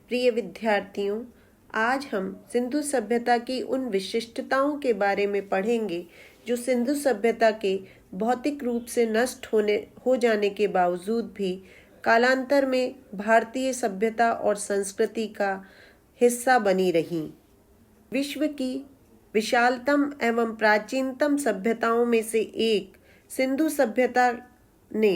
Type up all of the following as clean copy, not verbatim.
प्रिय विद्यार्थियों, आज हम सिंधु सभ्यता की उन विशिष्टताओं के बारे में पढ़ेंगे जो सिंधु सभ्यता के भौतिक रूप से नष्ट हो जाने के बावजूद भी कालांतर में भारतीय सभ्यता और संस्कृति का हिस्सा बनी रहीं। विश्व की विशालतम एवं प्राचीनतम सभ्यताओं में से एक सिंधु सभ्यता ने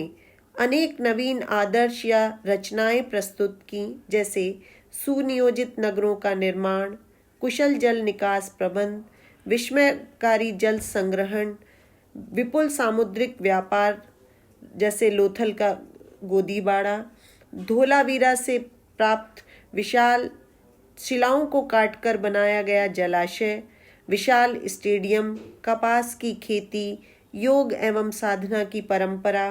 अनेक नवीन आदर्श या रचनाएं प्रस्तुत की, जैसे सुनियोजित नगरों का निर्माण, कुशल जल निकास प्रबंध, विस्मयकारी जल संग्रहण, विपुल सामुद्रिक व्यापार जैसे लोथल का गोदीबाड़ा, धोलावीरा से प्राप्त विशाल शिलाओं को काटकर बनाया गया जलाशय, विशाल स्टेडियम, कपास की खेती, योग एवं साधना की परंपरा,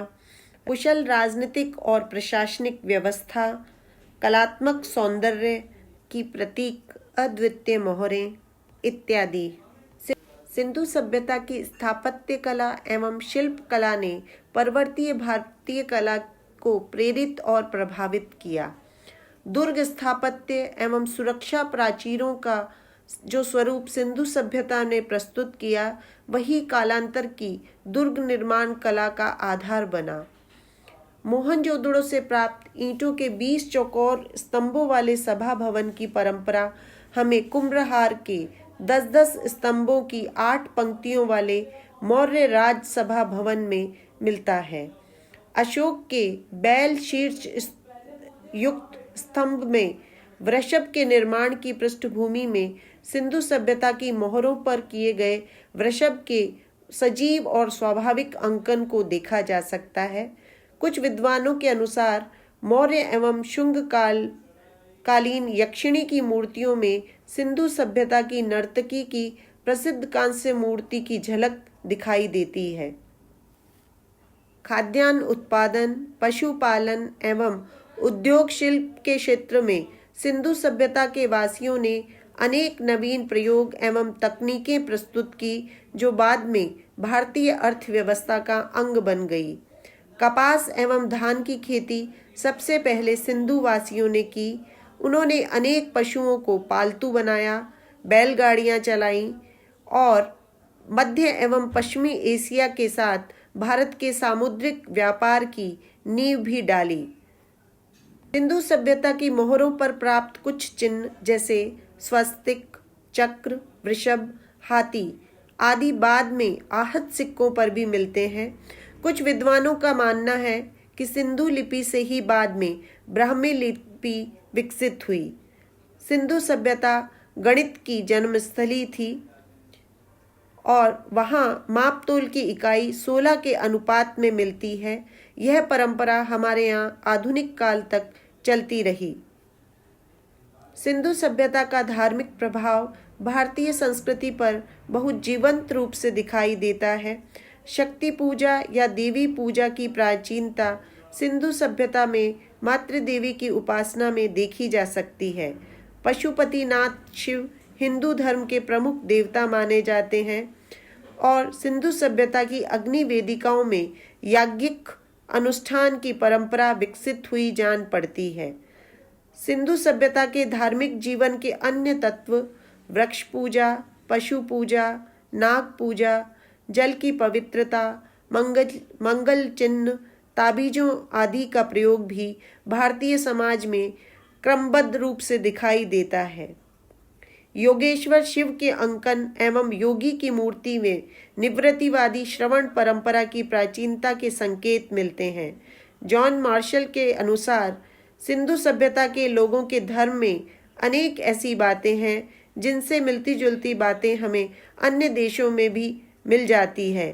कुशल राजनीतिक और प्रशासनिक व्यवस्था, कलात्मक सौंदर्य की प्रतीक अद्वितीय मोहरें इत्यादि। सिंधु सभ्यता की स्थापत्य कला एवं शिल्प कला ने पर्वतीय भारतीय कला को प्रेरित और प्रभावित किया। दुर्ग स्थापत्य एवं सुरक्षा प्राचीरों का जो स्वरूप सिंधु सभ्यता ने प्रस्तुत किया, वही कालांतर की दुर्ग निर्माण कला का आधार बना। मोहनजोदड़ो से प्राप्त ईंटों के 20 चौकोर स्तंभों वाले सभा भवन की परंपरा हमें कुम्भलहार के 10-10 स्तंभों की 8 पंक्तियों वाले मौर्य राज सभा भवन में मिलता है। अशोक के बैल शीर्ष युक्त स्तंभ में वृषभ के निर्माण की पृष्ठभूमि में सिंधु सभ्यता की मोहरों पर किए गए वृषभ के सजीव और स्वाभाविक अंकन को देखा जा सकता है। कुछ विद्वानों के अनुसार मौर्य एवं शुंग कालीन यक्षिणी की मूर्तियों में सिंधु सभ्यता की नर्तकी की प्रसिद्ध कांस्य मूर्ति की झलक दिखाई देती है। खाद्यान्न उत्पादन, पशुपालन एवं उद्योग शिल्प के क्षेत्र में सिंधु सभ्यता के वासियों ने अनेक नवीन प्रयोग एवं तकनीकें प्रस्तुत की, जो बाद में भारतीय अर्थव्यवस्था का अंग बन गई। कपास एवं धान की खेती सबसे पहले सिंधु वासियों ने की। उन्होंने अनेक पशुओं को पालतू बनाया, बैलगाड़ियां चलाईं और मध्य एवं पश्चिमी एशिया के साथ भारत के सामुद्रिक व्यापार की नींव भी डाली। सिंधु सभ्यता की मोहरों पर प्राप्त कुछ चिन्ह जैसे स्वस्तिक, चक्र, वृषभ, हाथी आदि बाद में आहत सिक्कों पर भी मिलते हैं। कुछ विद्वानों का मानना है कि सिंधु लिपि से ही बाद में ब्राह्मी लिपि विकसित हुई। सिंधु सभ्यता गणित की जन्मस्थली थी और वहाँ मापतोल की इकाई 16 के अनुपात में मिलती है। यह परंपरा हमारे यहाँ आधुनिक काल तक चलती रही। सिंधु सभ्यता का धार्मिक प्रभाव भारतीय संस्कृति पर बहुत जीवंत रूप से दिखाई देता है। शक्ति पूजा या देवी पूजा की प्राचीनता सिंधु सभ्यता में मातृ देवी की उपासना में देखी जा सकती है। पशुपतिनाथ शिव हिंदू धर्म के प्रमुख देवता माने जाते हैं और सिंधु सभ्यता की अग्नि वेदिकाओं में याज्ञिक अनुष्ठान की परंपरा विकसित हुई जान पड़ती है। सिंधु सभ्यता के धार्मिक जीवन के अन्य तत्व वृक्ष पूजा, पशु पूजा, नाग पूजा, जल की पवित्रता, मंगल चिन्ह, ताबीजों आदि का प्रयोग भी भारतीय समाज में क्रमबद्ध रूप से दिखाई देता है। योगेश्वर शिव के अंकन एवं योगी की मूर्ति में निवृत्तिवादी श्रवण परंपरा की प्राचीनता के संकेत मिलते हैं। जॉन मार्शल के अनुसार सिंधु सभ्यता के लोगों के धर्म में अनेक ऐसी बातें हैं जिनसे मिलती जुलती बातें हमें अन्य देशों में भी मिल जाती है,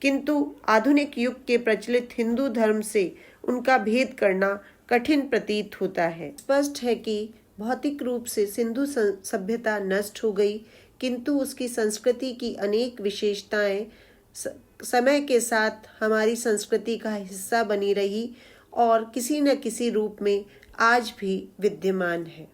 किंतु आधुनिक युग के प्रचलित हिंदू धर्म से उनका भेद करना कठिन प्रतीत होता है। स्पष्ट है कि भौतिक रूप से सिंधु सभ्यता नष्ट हो गई, किंतु उसकी संस्कृति की अनेक विशेषताएं समय के साथ हमारी संस्कृति का हिस्सा बनी रही और किसी न किसी रूप में आज भी विद्यमान है।